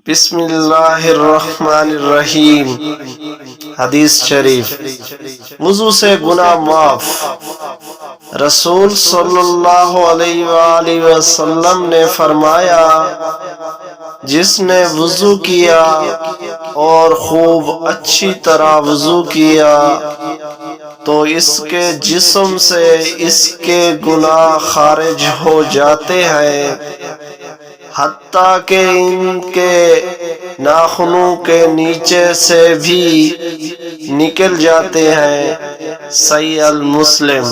بسم اللہ الرحمن الرحیم۔ حدیث شریف، وضو سے گناہ معاف۔ رسول صلی اللہ علیہ وآلہ وسلم نے فرمایا، جس نے وضو کیا اور خوب اچھی طرح وضو کیا تو اس کے جسم سے اس کے گناہ خارج ہو جاتے ہیں، حتیٰ کہ ان کے ناخنوں کے نیچے سے بھی نکل جاتے ہیں۔ صحیح المسلم۔